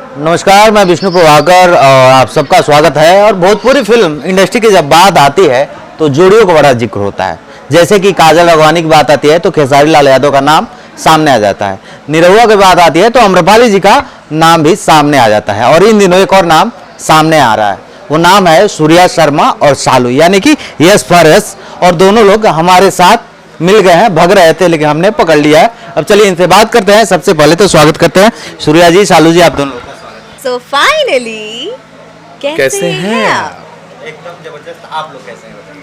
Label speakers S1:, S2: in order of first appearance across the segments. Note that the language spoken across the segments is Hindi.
S1: नमस्कार, मैं विष्णु प्रभाकर और आप सबका स्वागत है। और भोजपुरी फिल्म इंडस्ट्री की जब बात आती है तो जोड़ियों का बड़ा जिक्र होता है। जैसे कि काजल राघवानी की बात आती है तो खेसारी लाल यादव का नाम सामने आ जाता है। निरहुआ की बात आती है तो आम्रपाली जी का नाम भी सामने आ जाता है। और इन दिनों एक और नाम सामने आ रहा है, वो नाम है सूर्या शर्मा और शालू, यानी कि यस फॉर यस। और दोनों लोग हमारे साथ मिल गए हैं, भग रहे थे लेकिन हमने पकड़ लिया है। अब चलिए इनसे बात करते हैं। सबसे पहले तो स्वागत करते हैं सूर्या जी, शालू जी, आप दोनों लोग।
S2: So finally, कैसे हैं आप?
S1: एकदम जबरदस्त। आप लोग कैसे हैं बताइए?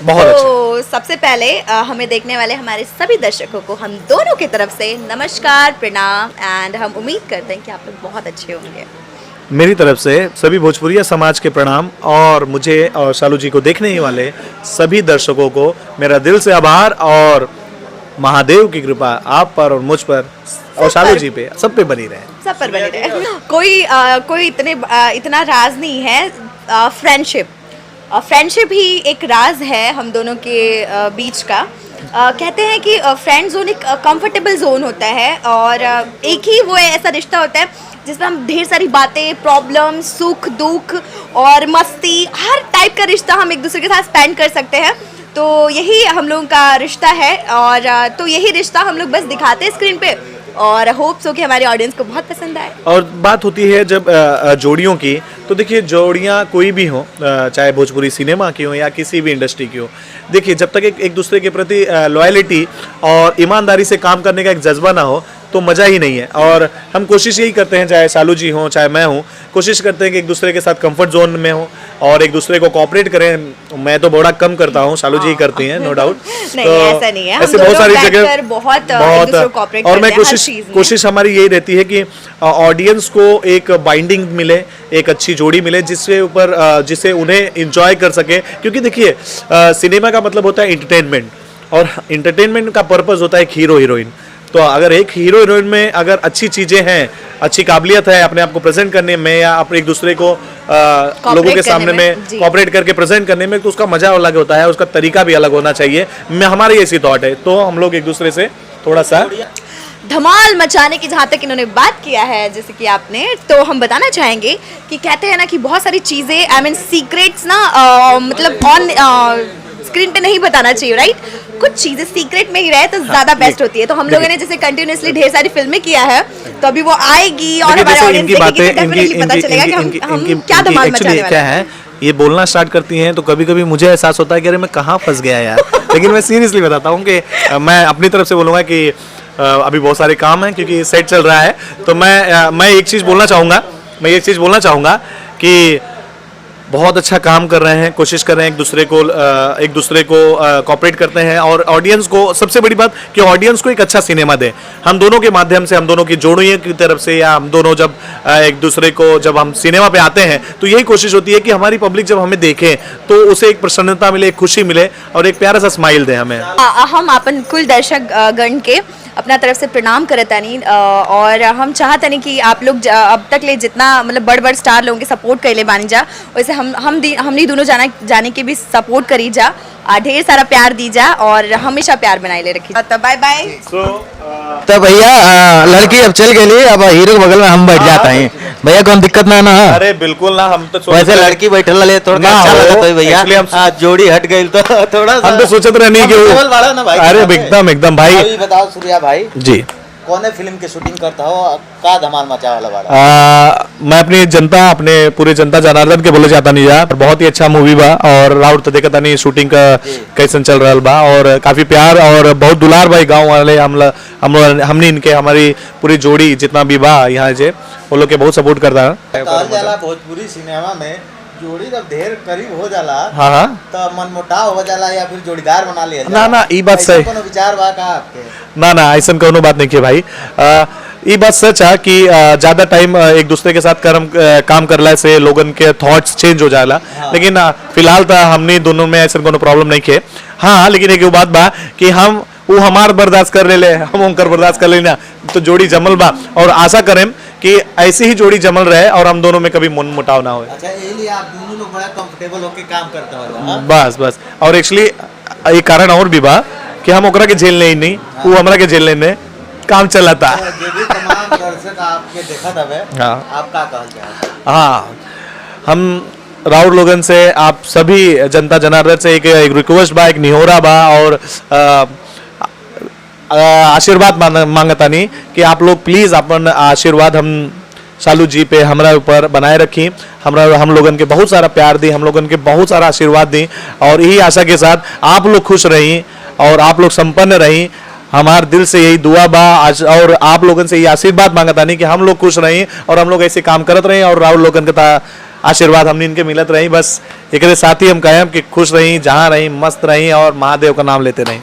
S1: बहुत अच्छा।
S2: तो सबसे पहले हमें देखने वाले हमारे सभी दर्शकों को हम दोनों की तरफ से नमस्कार, प्रणाम एंड हम उम्मीद करते हैं कि आप लोग बहुत अच्छे होंगे।
S3: मेरी तरफ से सभी भोजपुरिया समाज के प्रणाम और मुझे और शालू जी को देखने वाले सभी दर्शकों को मेरा दिल से आभार और महादेव की कृपा आप पर और मुझ पर और शालू जी पे सब पे बनी रहे।
S2: सब पर बने रहे। कोई इतना राज नहीं है। फ्रेंडशिप ही एक राज है हम दोनों के बीच का। कहते हैं कि फ्रेंड जोन एक कंफर्टेबल जोन होता है और एक ही वो ऐसा रिश्ता होता है जिसमें हम ढेर सारी बातें, प्रॉब्लम, सुख दुख और मस्ती, हर टाइप का रिश्ता हम एक दूसरे के साथ स्पेंड कर सकते हैं। तो यही हम लोगों का रिश्ता है और तो यही रिश्ता हम लोग बस दिखाते हैं स्क्रीन पे और होप्स हो कि हमारे ऑडियंस को बहुत पसंद आए। और
S3: बात होती है जब जोड़ियों की, तो देखिए जोड़ियाँ कोई भी हो, चाहे भोजपुरी सिनेमा की हो या किसी भी इंडस्ट्री की हो, देखिए जब तक एक दूसरे के प्रति लॉयल्टी और ईमानदारी से काम करने का एक जज्बा ना हो तो मज़ा ही नहीं है। और हम कोशिश यही करते हैं, चाहे शालू जी हों चाहे मैं हूँ, कोशिश करते हैं कि एक दूसरे के साथ कंफर्ट जोन में हो और एक दूसरे को कोऑपरेट करें। मैं तो बड़ा कम करता हूँ, शालू जी ही करती हैं, नो डाउट।
S2: नहीं, तो ऐसा नहीं है,
S3: ऐसे बहुत सारी जगह बहुत और मैं कोशिश हमारी यही रहती है कि ऑडियंस को एक बाइंडिंग मिले, एक अच्छी जोड़ी मिले जिससे उन्हें इंजॉय कर सके। क्योंकि देखिए सिनेमा का मतलब होता है एंटरटेनमेंट और एंटरटेनमेंट का पर्पस होता है एक हीरो हीरोइन। तो अगर एक हीरो हीरोइन में अगर अच्छी चीज़ें हैं, अच्छी काबिलियत है अपने आप को प्रेजेंट करने में या अपने एक दूसरे को लोगों के सामने में कोऑपरेट करके प्रेजेंट करने में, तो उसका मजा अलग होता है, उसका तरीका भी अलग होना चाहिए। हमारी ऐसी थॉट है, तो हम लोग एक दूसरे से थोड़ा सा
S2: धमाल मचाने की जहाँ तक इन्होंने बात किया है जैसे कि आपने, तो हम बताना चाहेंगे कि कहते हैं ना कि बहुत सारी चीज़ें आई मीन सीक्रेट्स ना मतलब ऑन स्क्रीन पे नहीं बताना चाहिए, राइट? कुछ चीजें सीक्रेट में ही रहे तो ज्यादा बेस्ट होती है। तो हम लोगों ने जैसे कंटिन्यूअसली ढेर सारी फिल्में किया है, तो अभी वो आएगी और हमारे ऑडियंस देखेगी तो डेफिनेटली पता चलेगा कि हम क्या धमाल मचाने वाले हैं।
S3: ये बोलना स्टार्ट करती हैं तो कभी कभी मुझे एहसास होता है कि अरे मैं कहाँ फंस गया यार। लेकिन मैं सीरियसली बताता हूँ कि मैं अपनी तरफ से बोलूँगा कि अभी बहुत सारे काम हैं क्योंकि सेट चल रहा है। तो मैं एक चीज़ बोलना चाहूँगा कि बहुत अच्छा काम कर रहे हैं, कोशिश कर रहे हैं एक दूसरे को कोऑपरेट करते हैं और ऑडियंस को, सबसे बड़ी बात कि ऑडियंस को एक अच्छा सिनेमा दे। हम दोनों के माध्यम से, हम दोनों की जोड़ियों की तरफ से, या हम दोनों जब एक दूसरे को जब हम सिनेमा पे आते हैं तो यही कोशिश होती है कि हमारी पब्लिक जब हमें देखे तो उसे एक प्रसन्नता मिले, एक खुशी मिले और एक प्यारा सा स्माइल दे हमें।
S2: हम अपन कुल दर्शक गण के अपना तरफ से प्रणाम करतानी और हम चाहतनी कि आप लोग अब तक ले जितना मतलब बड़ स्टार लोगों के सपोर्ट कर ले बानी जा, वैसे हमनी दोनों जाने के भी सपोर्ट करी जा, ढेर सारा प्यार दी जा और हमेशा प्यार बनाए ले रखी। तो बाय बाय।
S1: तो भैया लड़की अब चल गई, अब हीरो के बगल में हम बैठ जाते हैं भैया, कौन दिक्कत ना ना?
S3: अरे बिल्कुल ना, हम तो
S1: वैसे लड़की बैठल ले थोड़ा अच्छा लगता है भैया, जोड़ी हट गई तो थोड़ा
S3: हम तो सोचते रहे नहीं कि अरे एकदम भाई।
S1: बताओ सूर्या भाई
S3: जी,
S1: कौन फिल्म की शूटिंग करता हो, का धमाल मचा वाला बाड़ा?
S3: मैं अपने पूरे जनता जनार्दन के बोले जाता नहीं जा, बहुत ही अच्छा मूवी बा और राउत देखता नहीं शूटिंग का कैसन चल रहा बा और काफी प्यार और बहुत दुलार भाई गांव वाले हमने इनके हमारी पूरी जोड़ी जितना भी बा यहाँ जे वो लोग के बहुत सपोर्ट करता है।
S1: भोजपुरी सिनेमा में जोड़ी जब ढेर करीब हो जाला,
S3: हाँ
S1: तो मनमुटाव हो जाला या फिर जोड़ीदार बना लिया
S3: ना ई बात सही,
S1: कोनो विचार बा का आपके?
S3: ना ऐसा कोनो बात नहीं है भाई। ये बात सच है कि ज्यादा टाइम एक दूसरे के साथ काम करला से लोगन के थॉट्स चेंज हो जाला। हाँ। लेकिन फिलहाल तो हमने दोनों में ऐसा कोनो प्रॉब्लम नहीं है। हाँ, लेकिन एक बात बा कि हम वो हमार बर्दाश्त कर ले, हम उनकर बर्दाश्त कर लेना, तो जोड़ी जमल बा और आशा करें कि ऐसी ही जोड़ी जमल रहे और हम दोनों में कभी मन मुटाव ना हो।
S1: अच्छा, इसलिए आप दोनों लोग बड़ा कंफर्टेबल होके काम करते हो?
S3: बस और एक्चुअली एक कारण और भी बा कि हम ओकरा के झेल नहीं, वो हमरा के झेल लेने काम चला था।
S1: जो भी तमाम दर्शक आपके देखा था वे,
S3: हाँ।
S1: आपका कहल चाहते
S3: हाँ, हम राउर लोगन से आप सभी जनता जनार्दन से एक रिक्वेस्ट बा, एक निहोरा बा और आशीर्वाद मांगतानी कि आप लोग प्लीज अपन आशीर्वाद हम शालू जी पे हमरा ऊपर बनाए रखी, हम लोगन के बहुत सारा प्यार दी, हम लोगन के बहुत सारा आशीर्वाद दी और यही आशा के साथ आप लोग खुश रही और आप लोग संपन्न रही। हमारे दिल से यही दुआ बा आज और आप लोगन से ये आशीर्वाद मांगता नहीं कि हम लोग खुश रही और हम लोग ऐसे काम करत रही और राहुल लोगन का आशीर्वाद हमने इनके मिलत रही। बस एक साथ ही हम कहें कि खुश रही, जहाँ रही, मस्त रही और महादेव का नाम लेते रही।